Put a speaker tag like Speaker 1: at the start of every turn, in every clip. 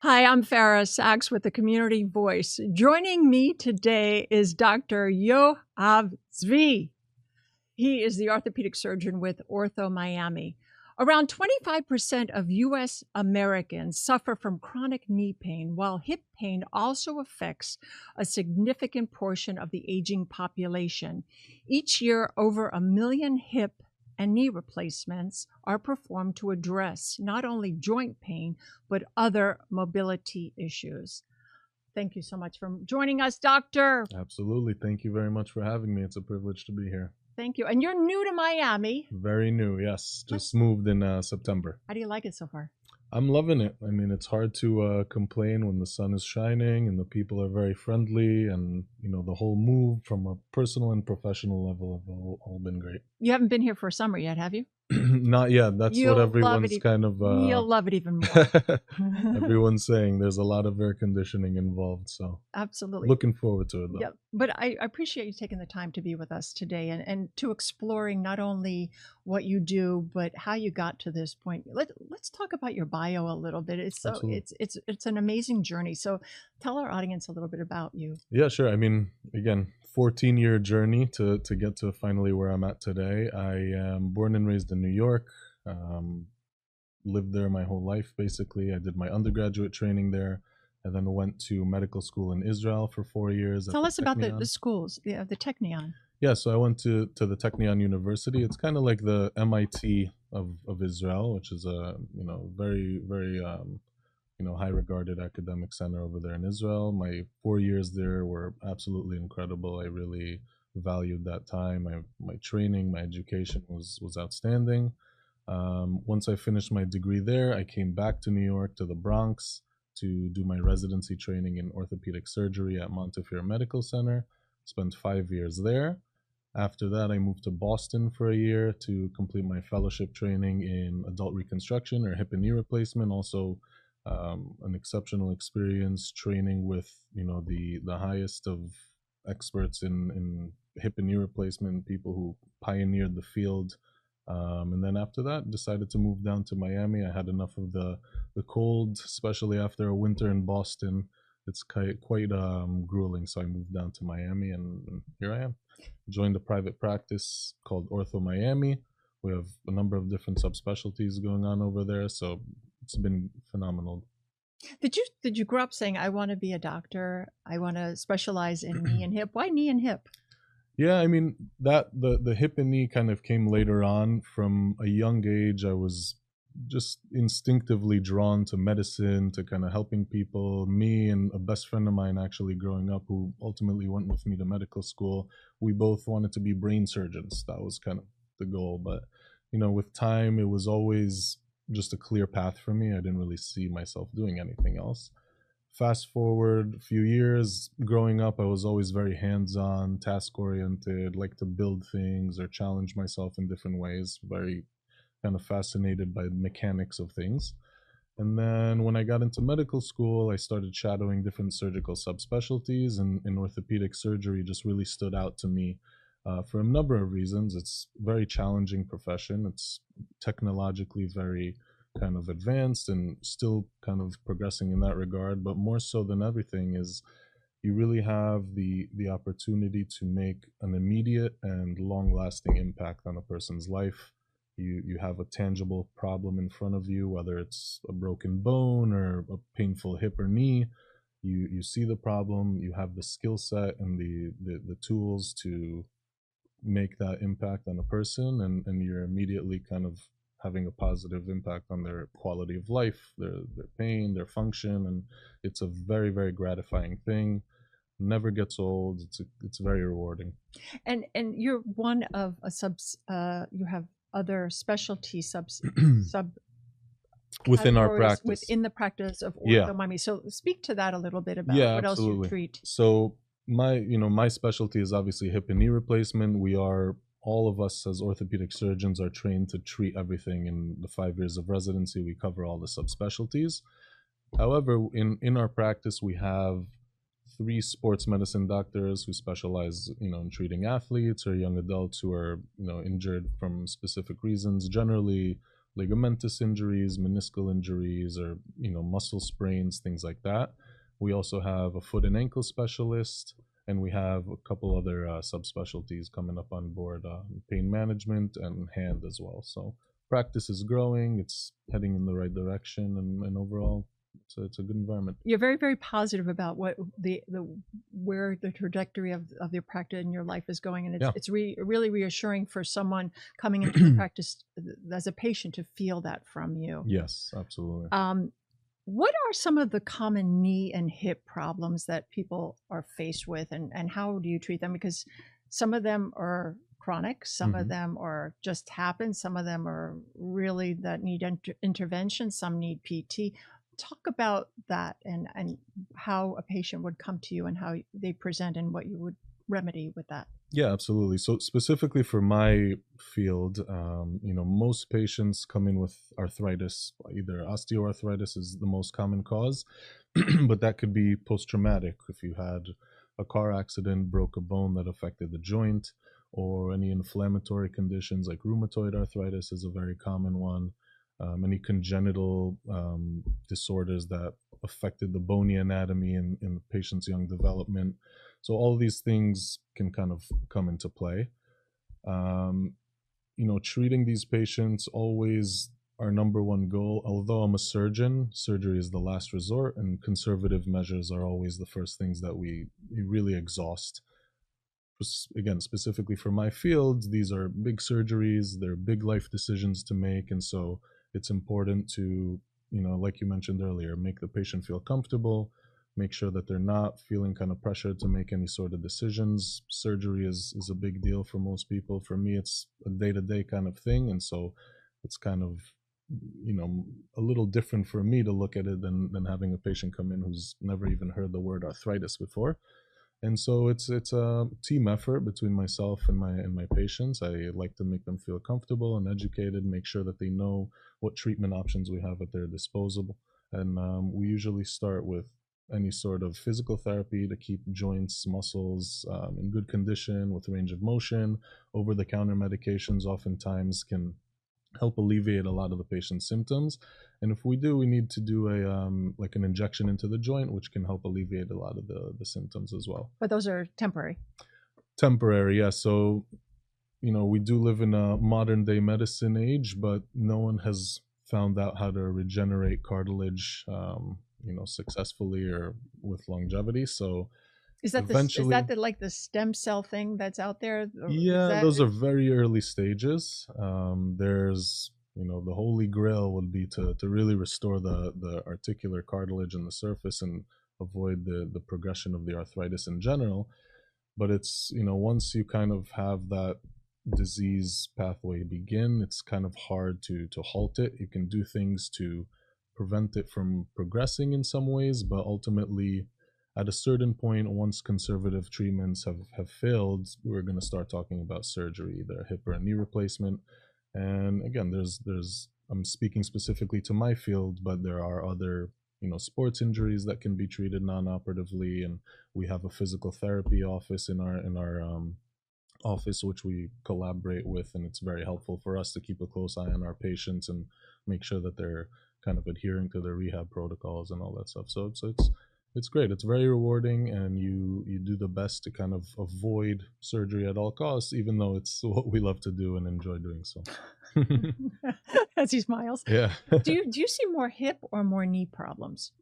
Speaker 1: Hi, I'm Fara Sax with the Community Voice. Joining me today is Dr. Yoav Zvi. He is the orthopedic surgeon with Ortho Miami. Around 25% of U.S. Americans suffer from chronic knee pain, while hip pain also affects a significant portion of the aging population. Each year, over 1 million hip and knee replacements are performed to address not only joint pain, but other mobility issues. Thank you so much for joining us, Doctor.
Speaker 2: Absolutely. Thank you very much for having me. It's a privilege to be here.
Speaker 1: Thank you. And you're new to Miami.
Speaker 2: Very new, yes. Just moved in September.
Speaker 1: How do you like it so far?
Speaker 2: I'm loving it. I mean, it's hard to complain when the sun is shining and the people are very friendly, and the whole move from a personal and professional level have all been great.
Speaker 1: You haven't been here for summer yet, have you?
Speaker 2: Not yet. That's
Speaker 1: You'll
Speaker 2: what
Speaker 1: love
Speaker 2: everyone's
Speaker 1: it.
Speaker 2: kind of.
Speaker 1: You'll love it even more.
Speaker 2: Everyone's saying there's a lot of air conditioning involved, so
Speaker 1: Absolutely.
Speaker 2: looking forward to it though.
Speaker 1: Yeah, but I appreciate you taking the time to be with us today and to exploring not only what you do, but how you got to this point. Let's talk about your bio a little bit.
Speaker 2: Absolutely.
Speaker 1: It's an amazing journey. So tell our audience a little bit about you.
Speaker 2: Yeah, sure. I mean, again, 14-year journey to get to finally where I'm at today. I am born and raised in New York. Lived there my whole life, basically. I did my undergraduate training there. I then went to medical school in Israel for 4 years.
Speaker 1: Tell us about the schools, the Technion.
Speaker 2: Yeah, so I went to the Technion University. It's kind of like the MIT of Israel, which is a very very high regarded academic center over there in Israel. My 4 years there were absolutely incredible. I really valued that time. My training, my education was outstanding. Once I finished my degree there, I came back to New York, to the Bronx, to do my residency training in orthopedic surgery at Montefiore Medical Center. Spent 5 years there. After that, I moved to Boston for a year to complete my fellowship training in adult reconstruction or hip and knee replacement. Also, an exceptional experience training with the highest of experts in hip and knee replacement, people who pioneered the field. And then after that, decided to move down to Miami. I had enough of the cold, especially after a winter in Boston. It's quite grueling, so I moved down to Miami, and here I am. Joined a private practice called Ortho Miami. We have a number of different subspecialties going on over there, so it's been phenomenal.
Speaker 1: Did you grow up saying, I want to be a doctor, I want to specialize in knee and hip? Why knee and hip?
Speaker 2: Yeah, I mean that the hip and knee kind of came later on. From a young age, I was just instinctively drawn to medicine, to kind of helping people. Me and a best friend of mine, actually growing up, who ultimately went with me to medical school, we both wanted to be brain surgeons. That was kind of the goal. But with time, it was always just a clear path for me. I didn't really see myself doing anything else. Fast forward a few years, growing up, I was always very hands-on, task-oriented, like to build things or challenge myself in different ways, very kind of fascinated by the mechanics of things. And then when I got into medical school, I started shadowing different surgical subspecialties, and orthopedic surgery just really stood out to me for a number of reasons. It's a very challenging profession. It's technologically very kind of advanced and still kind of progressing in that regard. But more so than everything is you really have the opportunity to make an immediate and long-lasting impact on a person's life. You have a tangible problem in front of you, whether it's a broken bone or a painful hip or knee. You see the problem, you have the skill set and the tools to make that impact on a person, and you're immediately kind of having a positive impact on their quality of life, their pain, their function, and it's a very, very gratifying thing. Never gets old. It's very rewarding.
Speaker 1: And you're one of a you have other specialty sub
Speaker 2: Within our practice.
Speaker 1: within the practice of
Speaker 2: Yeah.
Speaker 1: Ortho Miami. So speak to that a little bit about
Speaker 2: Yeah,
Speaker 1: what else you
Speaker 2: absolutely.
Speaker 1: treat.
Speaker 2: So my specialty is obviously hip and knee replacement. We are, all of us as orthopedic surgeons are trained to treat everything. In the 5 years of residency, we cover all the subspecialties. However, in our practice, we have 3 sports medicine doctors who specialize, in treating athletes or young adults who are, injured from specific reasons. Generally, ligamentous injuries, meniscal injuries, or muscle sprains, things like that. We also have a foot and ankle specialist, and we have a couple other subspecialties coming up on board, pain management and hand as well. So practice is growing, it's heading in the right direction, and overall it's a good environment.
Speaker 1: You're very, very positive about what where the trajectory of your practice and your life is going, and it's really reassuring for someone coming into the practice as a patient to feel that from you.
Speaker 2: Yes, absolutely.
Speaker 1: What are some of the common knee and hip problems that people are faced with, and how do you treat them? Because some of them are chronic, some of them are just happen, some of them are really that need intervention, some need PT. Talk about that and how a patient would come to you and how they present and what you would remedy with that.
Speaker 2: Yeah, absolutely. So specifically for my field, most patients come in with arthritis. Either osteoarthritis is the most common cause, but that could be post-traumatic if you had a car accident, broke a bone that affected the joint, or any inflammatory conditions like rheumatoid arthritis is a very common one. Any congenital disorders that affected the bony anatomy in the patient's young development. So all these things can kind of come into play. Treating these patients always our number one goal. Although I'm a surgeon, surgery is the last resort, and conservative measures are always the first things that we really exhaust. Again, specifically for my field, these are big surgeries, they're big life decisions to make, and so it's important to, like you mentioned earlier, make the patient feel comfortable, make sure that they're not feeling kind of pressured to make any sort of decisions. Surgery is a big deal for most people. For me, it's a day-to-day kind of thing, and so it's kind of, a little different for me to look at it than having a patient come in who's never even heard the word arthritis before. And so it's a team effort between myself and my patients. I like to make them feel comfortable and educated, make sure that they know what treatment options we have at their disposal. And we usually start with any sort of physical therapy to keep joints, muscles in good condition with range of motion. Over-the-counter medications oftentimes can help alleviate a lot of the patient's symptoms. And if we need to do like an injection into the joint, which can help alleviate a lot of the symptoms as well.
Speaker 1: But those are temporary.
Speaker 2: Temporary, yeah. So, we do live in a modern day medicine age, but no one has found out how to regenerate cartilage, successfully or with longevity. So
Speaker 1: is that the stem cell thing that's out there?
Speaker 2: Yeah, those are very early stages. There's, the holy grail would be to really restore the articular cartilage in the surface and avoid the progression of the arthritis in general. But it's, once you kind of have that disease pathway begin, it's kind of hard to halt it. You can do things to prevent it from progressing in some ways, but ultimately at a certain point, once conservative treatments have failed, we're going to start talking about surgery, either a hip or a knee replacement. And again, I'm speaking specifically to my field, but there are other, sports injuries that can be treated non-operatively, and we have a physical therapy office in our office which we collaborate with, and it's very helpful for us to keep a close eye on our patients and make sure that they're kind of adhering to their rehab protocols and all that stuff. So it's great. It's very rewarding, and you do the best to kind of avoid surgery at all costs, even though it's what we love to do and enjoy doing so.
Speaker 1: As he smiles.
Speaker 2: Yeah.
Speaker 1: Do you see more hip or more knee problems?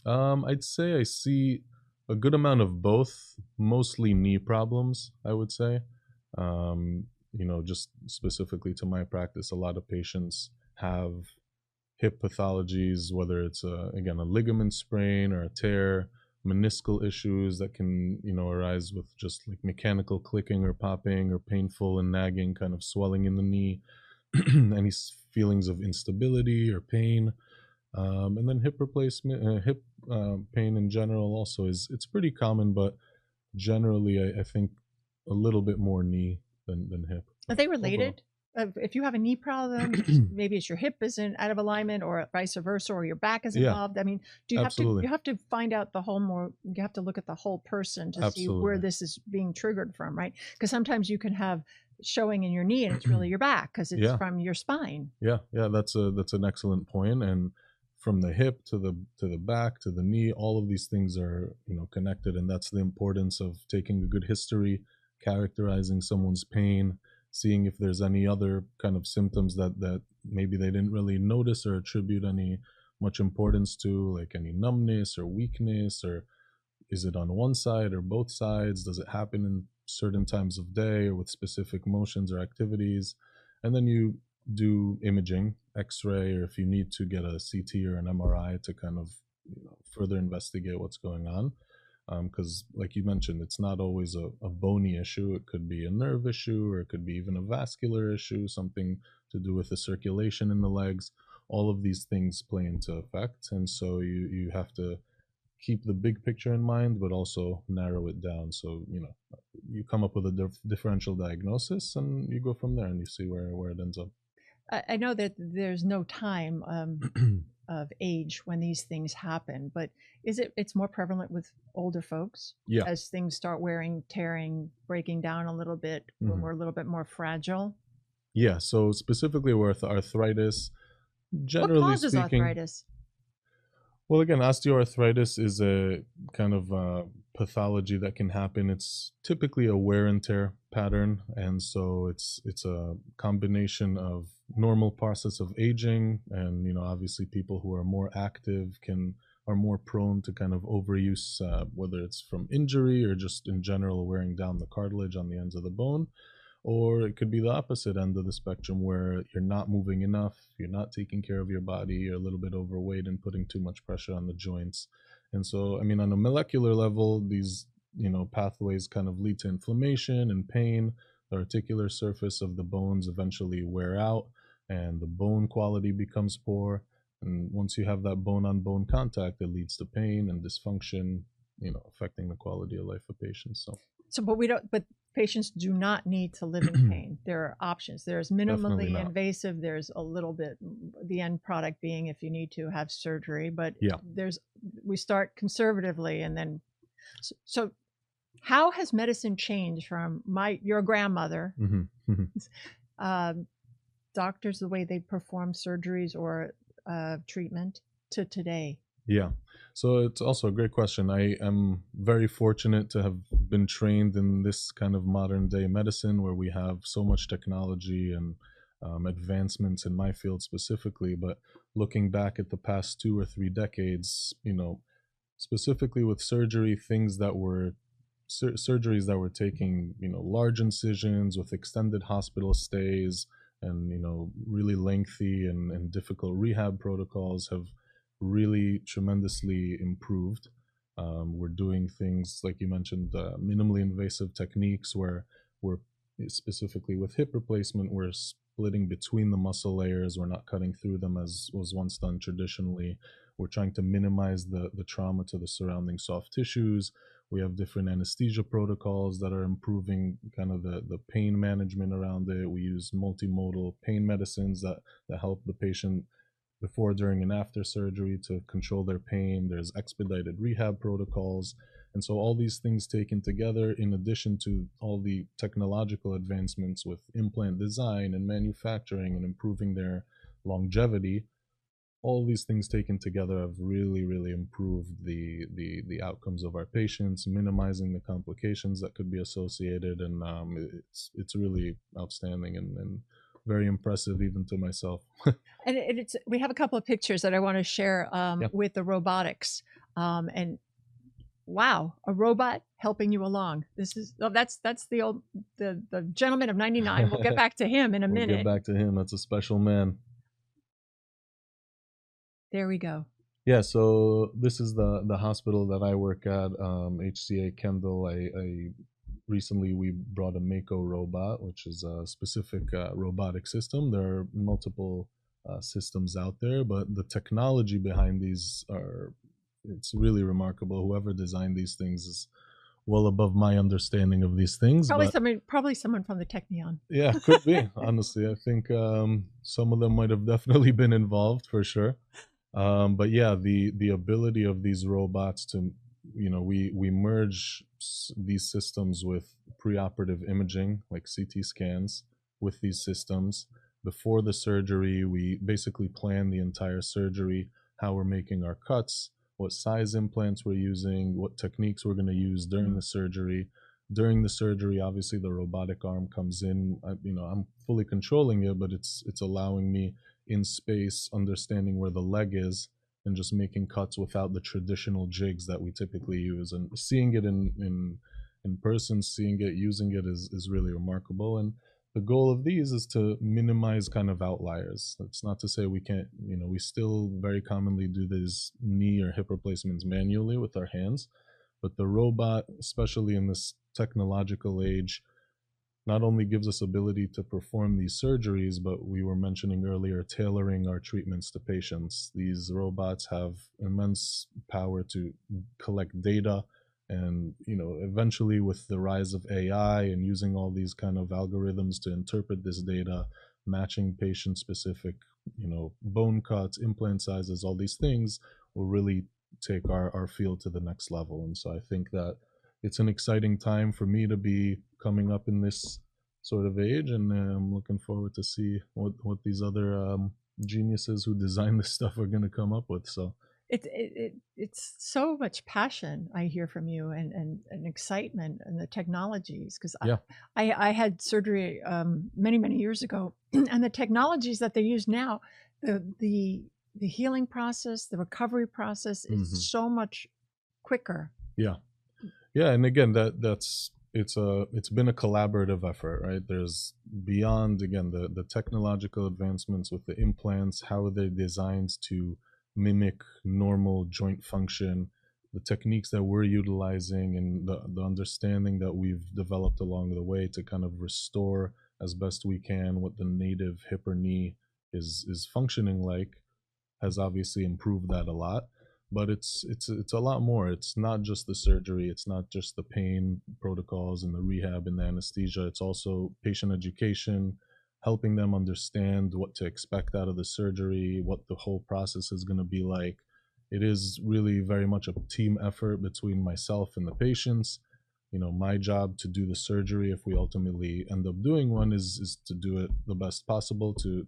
Speaker 2: I'd say I see a good amount of both, mostly knee problems, I would say. Just specifically to my practice, a lot of patients have hip pathologies, whether it's a ligament sprain or a tear, meniscal issues that can, arise with just like mechanical clicking or popping or painful and nagging kind of swelling in the knee, any feelings of instability or pain. And then hip replacement, pain in general also it's pretty common, but generally I think a little bit more knee than hip.
Speaker 1: Are they related? If you have a knee problem, maybe it's your hip isn't out of alignment, or vice versa, or your back is involved. I mean, you have to find out you have to look at the whole person to see where this is being triggered from, right? Because sometimes you can have showing in your knee, and it's really your back because it's
Speaker 2: Yeah.
Speaker 1: from your spine.
Speaker 2: Yeah, that's an excellent point. And from the hip to the back to the knee, all of these things are, connected, and that's the importance of taking a good history, characterizing someone's pain, seeing if there's any other kind of symptoms that maybe they didn't really notice or attribute any much importance to, like any numbness or weakness, or is it on one side or both sides? Does it happen in certain times of day or with specific motions or activities? And then you do imaging, X-ray, or if you need to get a CT or an MRI to kind of further investigate what's going on. Because like you mentioned, it's not always a bony issue. It could be a nerve issue, or it could be even a vascular issue, something to do with the circulation in the legs. All of these things play into effect, and so you have to keep the big picture in mind, but also narrow it down. So you come up with a differential diagnosis, and you go from there, and you see where it ends up.
Speaker 1: I know that there's no time of age when these things happen, but it's more prevalent with older folks?
Speaker 2: Yeah.
Speaker 1: As things start wearing, tearing, breaking down a little bit, when we're a little bit more fragile?
Speaker 2: Yeah, so specifically with arthritis, generally
Speaker 1: what causes
Speaker 2: speaking,
Speaker 1: arthritis?
Speaker 2: well, again, osteoarthritis is a kind of pathology that can happen. It's typically a wear and tear pattern, and so it's a combination of normal process of aging, and obviously people who are more active are more prone to kind of overuse, whether it's from injury or just in general wearing down the cartilage on the ends of the bone. Or it could be the opposite end of the spectrum, where you're not moving enough, you're not taking care of your body, you're a little bit overweight and putting too much pressure on the joints. And so, I mean, on a molecular level, these, pathways kind of lead to inflammation and pain. The articular surface of the bones eventually wear out, and the bone quality becomes poor. And once you have that bone-on-bone contact, it leads to pain and dysfunction, affecting the quality of life of patients.
Speaker 1: But patients do not need to live in pain. There are options. There's minimally invasive. There's a little bit, the end product being if you need to have surgery. But we start conservatively, and then so how has medicine changed from your grandmother, doctors, the way they perform surgeries or treatment, to today?
Speaker 2: Yeah. So it's also a great question. I am very fortunate to have been trained in this kind of modern day medicine, where we have so much technology and advancements in my field specifically. But looking back at the past 2 or 3 decades, specifically with surgery, things that were surgeries that were taking, large incisions with extended hospital stays and, really lengthy and difficult rehab protocols have really tremendously improved. We're doing things like you mentioned, minimally invasive techniques, where we're specifically with hip replacement, we're splitting between the muscle layers. We're not cutting through them as was once done traditionally. We're trying to minimize the trauma to the surrounding soft tissues. We have different anesthesia protocols that are improving kind of the pain management around it. We use multimodal pain medicines that help the patient before, during, and after surgery to control their pain. There's expedited rehab protocols. And so all these things taken together, in addition to all the technological advancements with implant design and manufacturing and improving their longevity, all these things taken together have really, really improved the outcomes of our patients, minimizing the complications that could be associated. And it's really outstanding and very impressive even to myself.
Speaker 1: And we have a couple of pictures that I want to share with the robotics. And wow, a robot helping you along. That's the gentleman of 99. We'll get back to him in a minute.
Speaker 2: We'll get back to him. That's a special man.
Speaker 1: There we go.
Speaker 2: Yeah, so this is the hospital that I work at, HCA Kendall. Recently we brought a Mako robot, which is a specific robotic system. There are multiple systems out there, but the technology behind these it's really remarkable. Whoever designed these things is well above my understanding of these things.
Speaker 1: Probably someone from the Technion.
Speaker 2: Yeah, could be. Honestly, I think some of them might have definitely been involved for sure. But yeah, the ability of these robots to we merge these systems with preoperative imaging, like CT scans, with these systems. Before the surgery, we basically plan the entire surgery, how we're making our cuts, what size implants we're using, what techniques we're going to use during the surgery. During the surgery, obviously the robotic arm comes in. I'm fully controlling it, but it's allowing me in space, understanding where the leg is, and just making cuts without the traditional jigs that we typically use. And seeing it in person, seeing it, using it is really remarkable. And the goal of these is to minimize kind of outliers. That's not to say we can't, we still very commonly do these knee or hip replacements manually with our hands, but the robot, especially in this technological age, not only gives us ability to perform these surgeries, but we were mentioning earlier, tailoring our treatments to patients. These robots have immense power to collect data, and eventually with the rise of AI and using all these kind of algorithms to interpret this data, matching patient specific bone cuts, implant sizes, all these things will really take our field to the next level. And so I think that it's an exciting time for me to be coming up in this sort of age, and I'm looking forward to see what these other geniuses who design this stuff are going to come up with. So
Speaker 1: it's so much passion I hear from you, and excitement and the technologies, because
Speaker 2: yeah,
Speaker 1: I had surgery many years ago, and the technologies that they use now, the healing process, the recovery process is so much quicker.
Speaker 2: Yeah, and again, it's been a collaborative effort, right? There's beyond, again, the technological advancements with the implants, how are they designed to mimic normal joint function, the techniques that we're utilizing, and the understanding that we've developed along the way to kind of restore as best we can what the native hip or knee is functioning like, has obviously improved that a lot. But it's a lot more. It's not just the surgery, it's not just the pain protocols and the rehab and the anesthesia. It's also patient education, helping them understand what to expect out of the surgery, what the whole process is going to be like. It is really very much a team effort between myself and the patients. My job to do the surgery, if we ultimately end up doing one, is to do it the best possible, to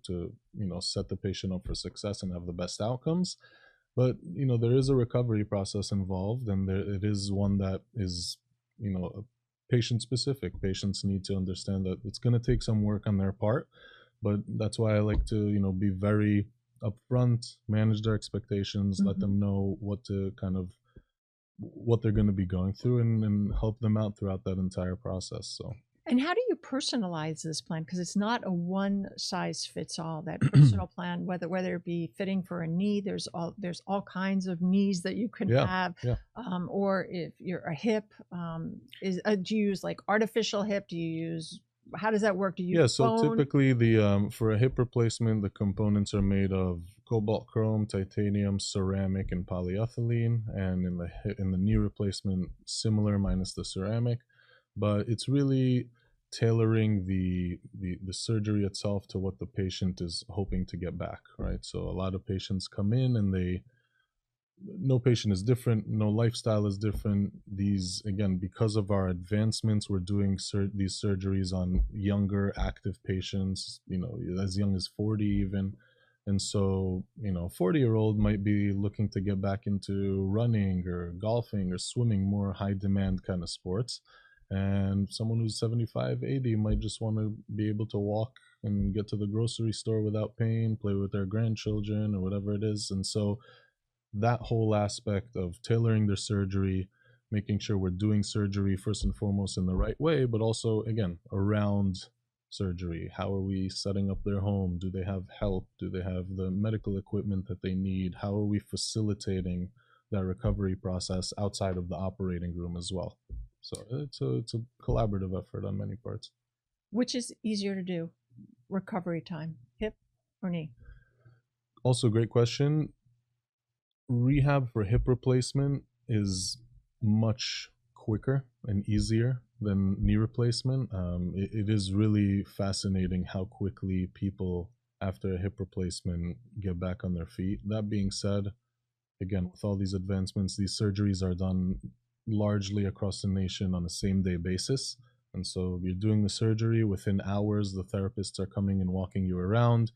Speaker 2: set the patient up for success and have the best outcomes. But there is a recovery process involved, and it is one that is patient specific. Patients need to understand that it's going to take some work on their part, but that's why I like to be very upfront, manage their expectations, let them know what they're going to be going through, and help them out throughout that entire process. So.
Speaker 1: And how do you personalize this plan? Because it's not a one size fits all. That personal plan, whether it be fitting for a knee, there's all kinds of knees that you can have.
Speaker 2: Yeah.
Speaker 1: Or if you're a hip, do you use like artificial hip? How does that work? Do you use
Speaker 2: so
Speaker 1: bone?
Speaker 2: Typically for a hip replacement, the components are made of cobalt, chrome, titanium, ceramic, and polyethylene. And in the knee replacement, similar minus the ceramic. But it's really tailoring the surgery itself to what the patient is hoping to get back, right? So a lot of patients come in and no patient is different, no lifestyle is different. These, again, because of our advancements, we're doing these surgeries on younger active patients, as young as 40 even. And so, a 40-year-old might be looking to get back into running or golfing or swimming, more high demand kind of sports. And someone who's 75, 80 might just want to be able to walk and get to the grocery store without pain, play with their grandchildren or whatever it is. And so that whole aspect of tailoring their surgery, making sure we're doing surgery first and foremost in the right way, but also, again, around surgery. How are we setting up their home? Do they have help? Do they have the medical equipment that they need? How are we facilitating that recovery process outside of the operating room as well? So it's a collaborative effort on many parts.
Speaker 1: Which is easier to do, recovery time, hip or knee?
Speaker 2: Also, great question. Rehab for hip replacement is much quicker and easier than knee replacement. It is really fascinating how quickly people after a hip replacement get back on their feet. That being said, again, with all these advancements, these surgeries are done largely across the nation on a same-day basis. And so you're doing the surgery, within hours, the therapists are coming and walking you around.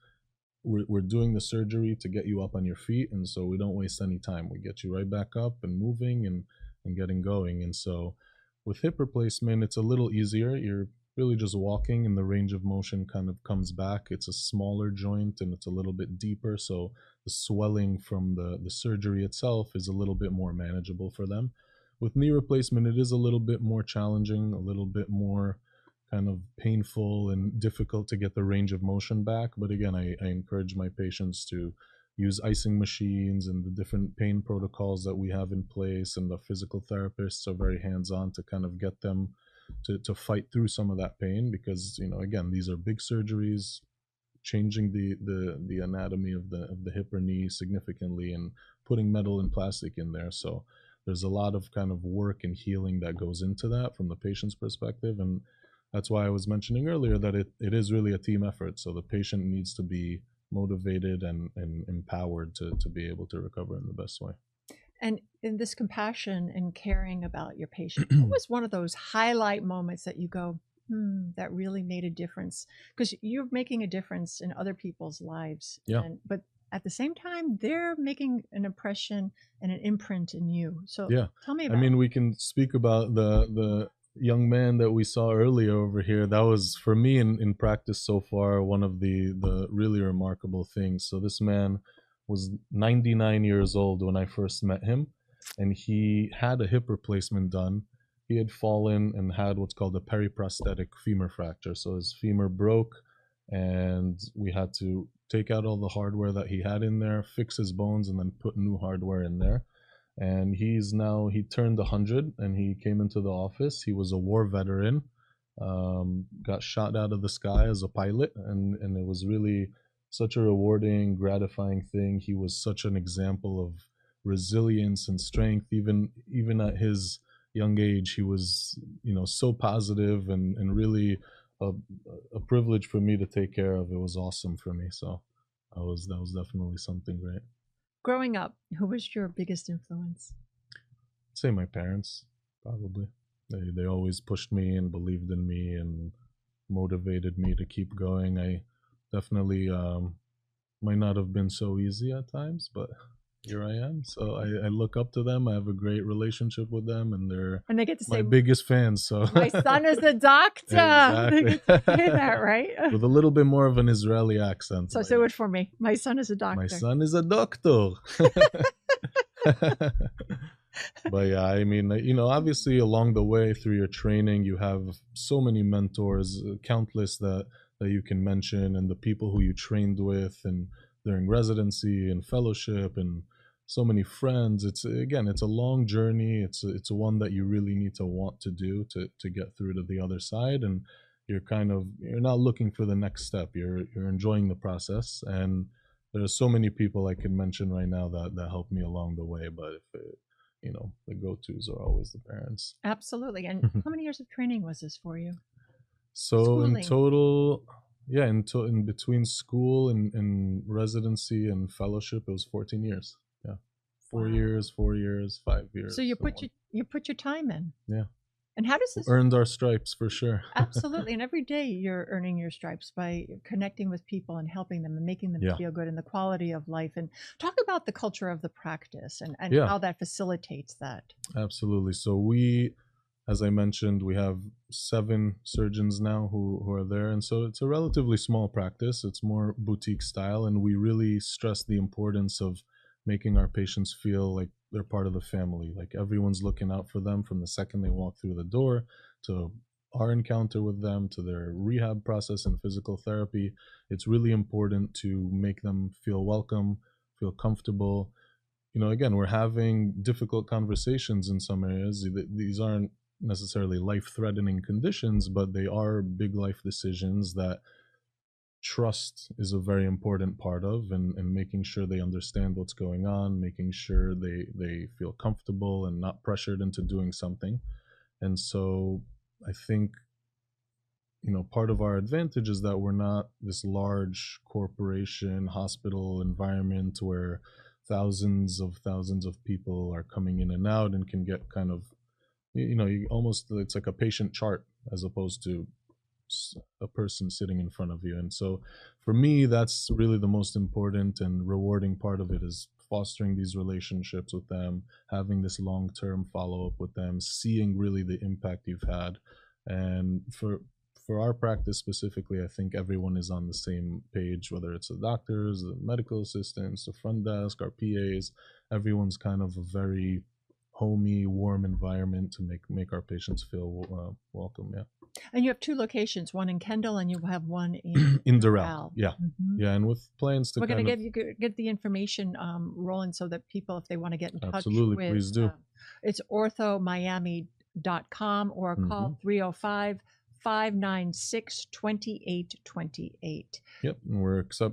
Speaker 2: We're doing the surgery to get you up on your feet, and so we don't waste any time. We get you right back up and moving and getting going. And so with hip replacement, it's a little easier. You're really just walking and the range of motion kind of comes back. It's a smaller joint and it's a little bit deeper, so the swelling from the surgery itself is a little bit more manageable for them. With knee replacement, it is a little bit more challenging, a little bit more kind of painful and difficult to get the range of motion back. But again, I encourage my patients to use icing machines and the different pain protocols that we have in place, and the physical therapists are very hands-on to kind of get them to fight through some of that pain, because, you know, again, these are big surgeries, changing the anatomy of the hip or knee significantly and putting metal and plastic in there. So there's a lot of kind of work and healing that goes into that from the patient's perspective. And that's why I was mentioning earlier that it is really a team effort. So the patient needs to be motivated and empowered to be able to recover in the best way.
Speaker 1: And in this compassion and caring about your patient, what was one of those highlight moments that you go, that really made a difference? Because you're making a difference in other people's lives.
Speaker 2: Yeah.
Speaker 1: But at the same time, they're making an impression and an imprint in you. So
Speaker 2: yeah,
Speaker 1: tell me about
Speaker 2: I mean, we can speak about the young man that we saw earlier over here. That was, for me, in practice so far, one of the really remarkable things. So this man was 99 years old when I first met him, and he had a hip replacement done. He had fallen and had what's called a periprosthetic femur fracture. So his femur broke, and we had to take out all the hardware that he had in there, fix his bones, and then put new hardware in there. And he turned 100, and he came into the office. He was a war veteran, got shot out of the sky as a pilot, and it was really such a rewarding, gratifying thing. He was such an example of resilience and strength. Even at his young age, he was, you know, so positive and really a privilege for me to take care of. It was awesome for me. So that was definitely something great.
Speaker 1: Growing up, who was your biggest influence?
Speaker 2: I'd say my parents, probably. They always pushed me and believed in me and motivated me to keep going. I definitely might not have been so easy at times, but here I am. So I look up to them. I have a great relationship with them, and
Speaker 1: they get to
Speaker 2: my
Speaker 1: say,
Speaker 2: biggest fans. So
Speaker 1: my son is a doctor.
Speaker 2: Exactly.
Speaker 1: They get to say that, right?
Speaker 2: With a little bit more of an Israeli accent.
Speaker 1: So say it for me. My son is a doctor.
Speaker 2: My son is a doctor. But yeah, I mean, you know, obviously along the way through your training, you have so many mentors, countless that you can mention, and the people who you trained with and during residency and fellowship, and so many friends. It's a long journey. It's one that you really need to want to do to get through to the other side. And you're not looking for the next step. You're enjoying the process. And there are so many people I can mention right now that helped me along the way. But the go-tos are always the parents.
Speaker 1: Absolutely. And how many years of training was this for you?
Speaker 2: So
Speaker 1: Schooling.
Speaker 2: In total, yeah, in between school and residency and fellowship, it was 14 years. Yeah, 4 years, 4 years, 5 years.
Speaker 1: So you put your time in.
Speaker 2: Yeah.
Speaker 1: And how does this
Speaker 2: earned our stripes for sure?
Speaker 1: Absolutely. And every day you're earning your stripes by connecting with people and helping them and making them feel good, and the quality of life. And talk about the culture of the practice and how that facilitates that.
Speaker 2: Absolutely. So we, as I mentioned, we have 7 surgeons now who are there. And so it's a relatively small practice. It's more boutique style. And we really stress the importance of making our patients feel like they're part of the family. Like everyone's looking out for them from the second they walk through the door to our encounter with them to their rehab process and physical therapy. It's really important to make them feel welcome, feel comfortable. You know, again, we're having difficult conversations in some areas. These aren't necessarily life-threatening conditions, but they are big life decisions that trust is a very important part of, and making sure they understand what's going on, making sure they feel comfortable and not pressured into doing something. And so I think, you know, part of our advantage is that we're not this large corporation hospital environment where thousands of people are coming in and out and can get kind of you almost, it's like a patient chart as opposed to a person sitting in front of you. And so for me, that's really the most important and rewarding part of it, is fostering these relationships with them, having this long-term follow-up with them, seeing really the impact you've had. And for our practice specifically, I think everyone is on the same page, whether it's the doctors, the medical assistants, the front desk, our PAs. Everyone's kind of a very homey, warm environment to make our patients feel welcome. Yeah.
Speaker 1: And you have 2 locations, one in Kendall and you have one in
Speaker 2: In
Speaker 1: Doral.
Speaker 2: Doral, yeah. Yeah, and with plans to
Speaker 1: We're going to get the information rolling so that people, if they want to get in touch
Speaker 2: absolutely,
Speaker 1: with,
Speaker 2: please do.
Speaker 1: It's orthomiami.com or call 305-596-2828.
Speaker 2: Yep, and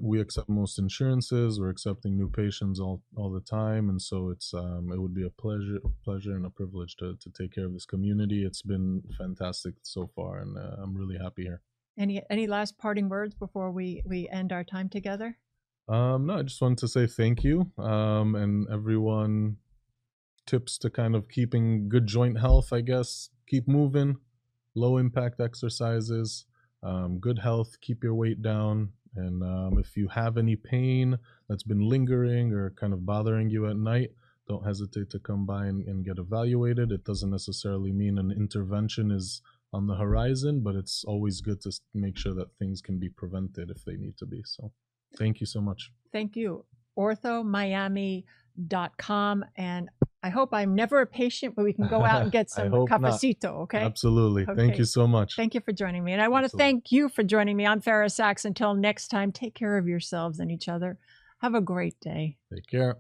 Speaker 2: we accept most insurances. We're accepting new patients all the time, and so it's it would be a pleasure and a privilege to take care of this community. It's been fantastic so far, and I'm really happy here.
Speaker 1: Any last parting words before we end our time together?
Speaker 2: No, I just wanted to say thank you, and everyone, tips to kind of keeping good joint health, I guess. Keep moving, low impact exercises, good health, keep your weight down. And if you have any pain that's been lingering or kind of bothering you at night, don't hesitate to come by and get evaluated. It doesn't necessarily mean an intervention is on the horizon, but it's always good to make sure that things can be prevented if they need to be. So thank you so much.
Speaker 1: Thank you. orthomiami.com. And I hope I'm never a patient, but we can go out and get some cafecito, okay?
Speaker 2: Absolutely. Okay. Thank you so much.
Speaker 1: Thank you for joining me. And I want to thank you for joining me. I'm Fara Sax. Until next time, take care of yourselves and each other. Have a great day.
Speaker 2: Take care.